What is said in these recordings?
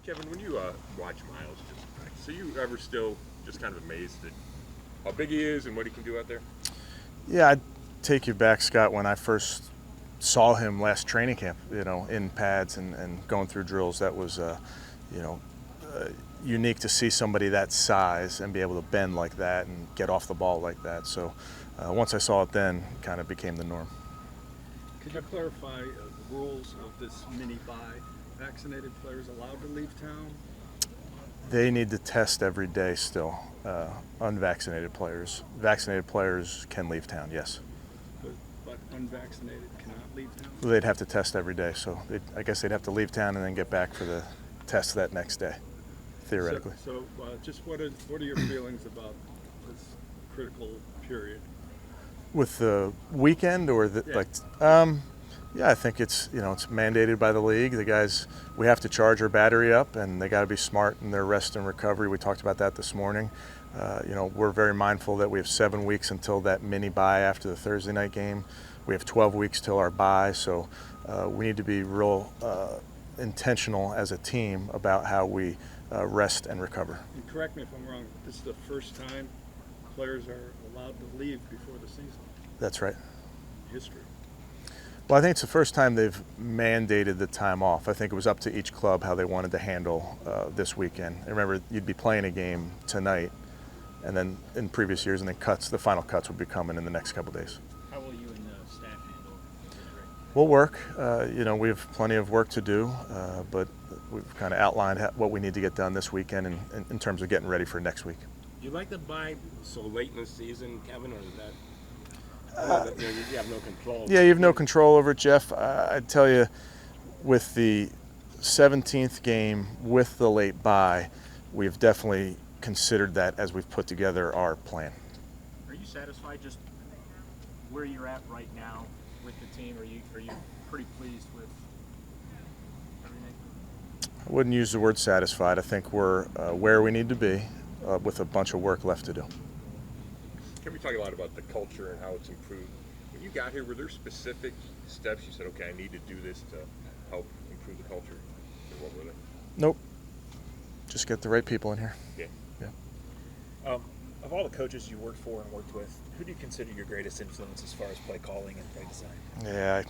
Kevin, when you watch Myles just practice, are you ever still just kind of amazed at how big he is and what he can do out there? Yeah, I'd take you back, Scott, when I first saw him last training camp, in pads and going through drills. That was, unique to see somebody that size and be able to bend like that and get off the ball like that. So once I saw it then, it kind of became the norm. Could you clarify the rules of this mini bye? Vaccinated players allowed to leave town? They need to test every day still. Unvaccinated players. Vaccinated players can leave town, yes. But unvaccinated cannot leave town? They'd have to test every day, so I guess they'd have to leave town and then get back for the test that next day, theoretically. So just what are your feelings about this critical period? With the weekend or yeah, I think it's it's mandated by the league. The guys, we have to charge our battery up, and they got to be smart in their rest and recovery. We talked about that this morning. We're very mindful that we have 7 weeks until that mini bye after the Thursday night game. We have 12 weeks till our bye, so we need to be real intentional as a team about how we rest and recover. And correct me if I'm wrong, this is the first time players are allowed to leave before the season. That's right. History. Well, I think it's the first time they've mandated the time off. I think it was up to each club how they wanted to handle this weekend. I remember you'd be playing a game tonight, and then in previous years, and then the final cuts would be coming in the next couple of days. How will you and the staff handle it? We'll work. We have plenty of work to do, but we've kind of outlined what we need to get done this weekend in terms of getting ready for next week. Do you like the bye so late in the season, Kevin, or is that? You have no control. Yeah, you have no control over it, Jeff. I'd tell you, with the 17th game with the late bye, we've definitely considered that as we've put together our plan. Are you satisfied just where you're at right now with the team? Are you pretty pleased with everything? I wouldn't use the word satisfied. I think we're where we need to be with a bunch of work left to do. Can we talk a lot about the culture and how it's improved? When you got here, were there specific steps you said, okay, I need to do this to help improve the culture? Or what were they? Nope. Just get the right people in here. Yeah. Of all the coaches you worked for and worked with, who do you consider your greatest influence as far as play calling and play design? Yeah,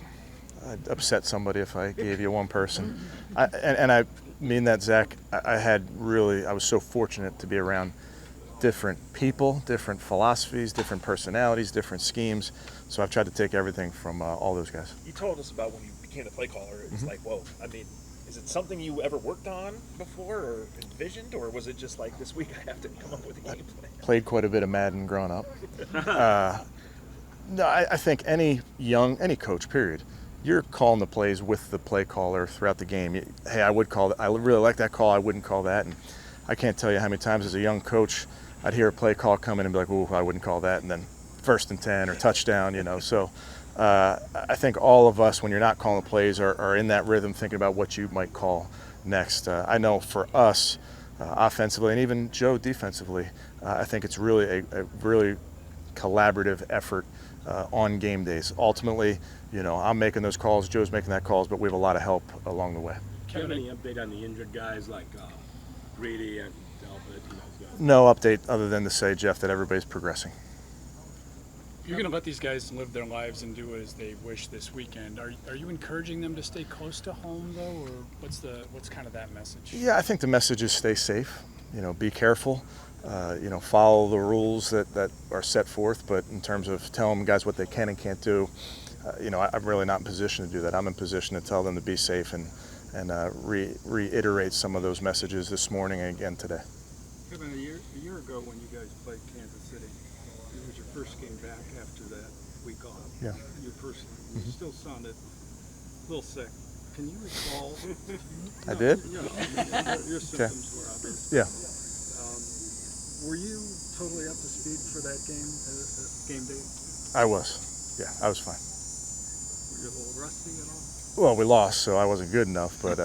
I'd upset somebody if I gave you one person. And I mean that, Zach. I was so fortunate to be around different people, different philosophies, different personalities, different schemes. So I've tried to take everything from all those guys. You told us about when you became the play caller. It was like, whoa, I mean, is it something you ever worked on before or envisioned, or was it just like this week I have to come up with a game plan? Played quite a bit of Madden growing up. No, I think any coach, period, you're calling the plays with the play caller throughout the game. Hey, I would call that. I really like that call. I wouldn't call that. And I can't tell you how many times as a young coach I'd hear a play call come in and be like, ooh, I wouldn't call that. And then 1st and 10 or touchdown, So I think all of us, when you're not calling plays, are in that rhythm thinking about what you might call next. I know for us, offensively, and even Joe defensively, I think it's really a really collaborative effort on game days. Ultimately, I'm making those calls, Joe's making that calls, but we have a lot of help along the way. Kevin, any update on the injured guys like Greedy and Delpit? No update other than to say, Jeff, that everybody's progressing. You're going to let these guys live their lives and do as they wish this weekend. Are you encouraging them to stay close to home, though, or what's kind of that message? Yeah, I think the message is stay safe. Be careful. Follow the rules that are set forth. But in terms of telling guys what they can and can't do, I'm really not in position to do that. I'm in position to tell them to be safe and reiterate some of those messages this morning and again today. Kevin, a year ago when you guys played Kansas City, it was your first game back after that week off. Yeah. You personally, you still sounded a little sick. Can you recall? I did? Your symptoms were obvious. Yeah. Were you totally up to speed for that game day? I was. Yeah, I was fine. Were you a little rusty at all? Well, we lost, so I wasn't good enough, but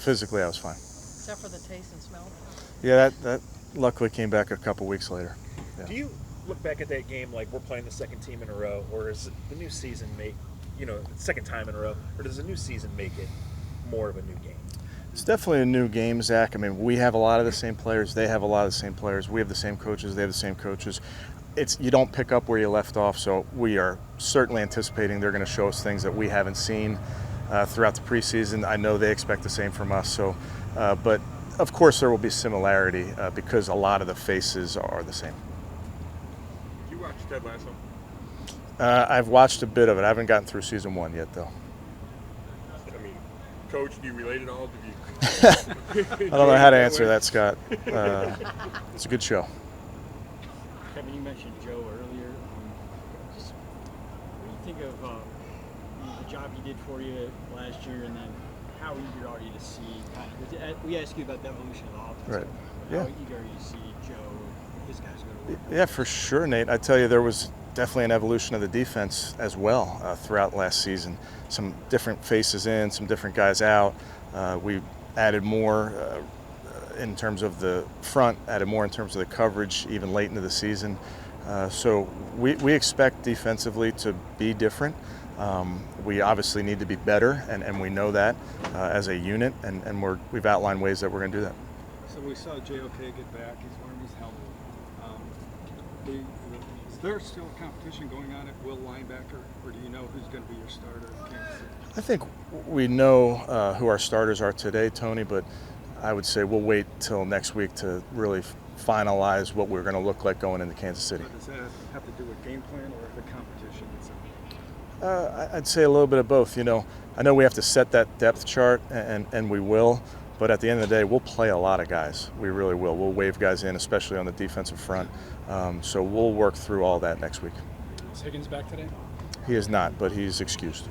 physically I was fine. Except for the taste and smell? Yeah, that luckily came back a couple weeks later. Yeah. Do you look back at that game like we're playing the second team in a row, or is the new season second time in a row, or does the new season make it more of a new game? It's definitely a new game, Zach. I mean, we have a lot of the same players. They have a lot of the same players. We have the same coaches. They have the same coaches. You don't pick up where you left off, so we are certainly anticipating they're going to show us things that we haven't seen throughout the preseason. I know they expect the same from us. So, but of course there will be similarity because a lot of the faces are the same. Did you watch Ted Lasso? I've watched a bit of it. I haven't gotten through season 1 yet, though. I mean, Coach, do you relate at all? I don't know how to answer that, Scott. It's a good show. Kevin, you mentioned Joe earlier. Just what do you think of the job he did for you last year, and then how eager are you to see kind of? We asked you about the evolution of the offense. Right. How Yeah. eager are you to see Joe and his guys go to work? Yeah, for sure, Nate. I tell you, there was definitely an evolution of the defense as well throughout last season. Some different faces in, some different guys out. We added more in terms of the front, added more in terms of the coverage, even late into the season. So we expect defensively to be different. We obviously need to be better, and we know that as a unit, and we've outlined ways that we're going to do that. So we saw JOK get back. He's wearing his helmet. Is there still a competition going on at will linebacker, or do you know who's going to be your starter in Kansas City? I think we know who our starters are today, Tony, but I would say we'll wait till next week to really finalize what we're going to look like going into Kansas City. Does that have to do with game plan or the competition itself? I'd say a little bit of both. You know, I know we have to set that depth chart, and we will, but at the end of the day, we'll play a lot of guys. We really will. We'll wave guys in, especially on the defensive front. So we'll work through all that next week. Is Higgins back today? He is not, but he's excused.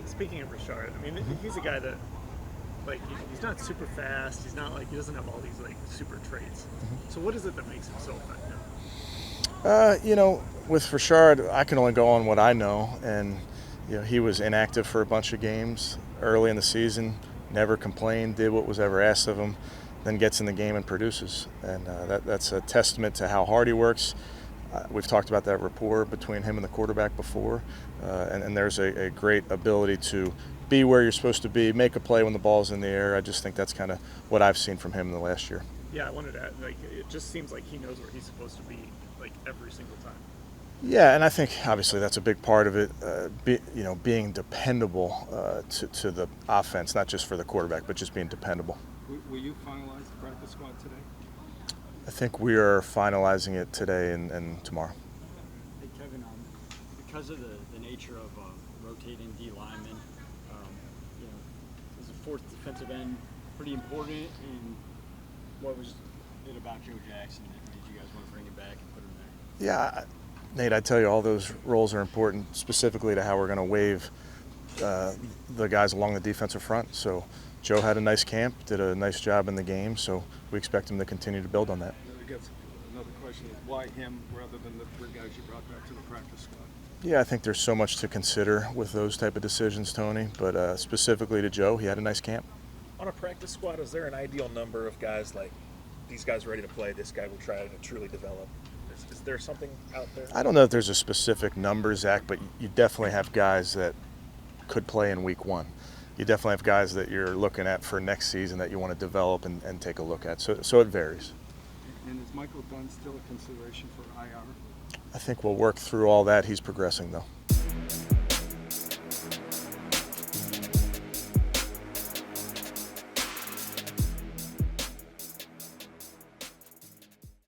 Speaking of Rashard, I mean, he's a guy that, like, he's not super fast. He's not like, he doesn't have all these like super traits. So what is it that makes him so effective? You know, with Rashard, I can only go on what I know, and you know, he was inactive for a bunch of games early in the season. Never complained, did what was ever asked of him, then gets in the game and produces, and that's a testament to how hard he works. We've talked about that rapport between him and the quarterback before, and there's a great ability to be where you're supposed to be, make a play when the ball's in the air. I just think that's kind of what I've seen from him in the last year. Yeah, I wanted to add, like, it just seems like he knows where he's supposed to be, like, every single time. Yeah, and I think obviously that's a big part of it. Being dependable to the offense, not just for the quarterback, but just being dependable. Will you finalize the practice squad today? I think we are finalizing it today and tomorrow. Hey, Kevin, because of the nature of rotating D linemen, is the fourth defensive end pretty important? And what was it about Joe Jackson that made you guys want to bring him back and put him there? Yeah, Nate, I tell you, all those roles are important, specifically to how we're going to wave the guys along the defensive front. So Joe had a nice camp, did a nice job in the game, so we expect him to continue to build on that. I guess another question is why him rather than the three guys you brought back to the practice squad? Yeah, I think there's so much to consider with those type of decisions, Tony, but specifically to Joe, he had a nice camp. On a practice squad, is there an ideal number of guys, like, these guys ready to play, this guy will try to truly develop? Is there something out there? I don't know if there's a specific number, Zach, but you definitely have guys that could play in week 1. You definitely have guys that you're looking at for next season that you want to develop and take a look at. So it varies. And is Michael Dunn still a consideration for IR? I think we'll work through all that. He's progressing, though.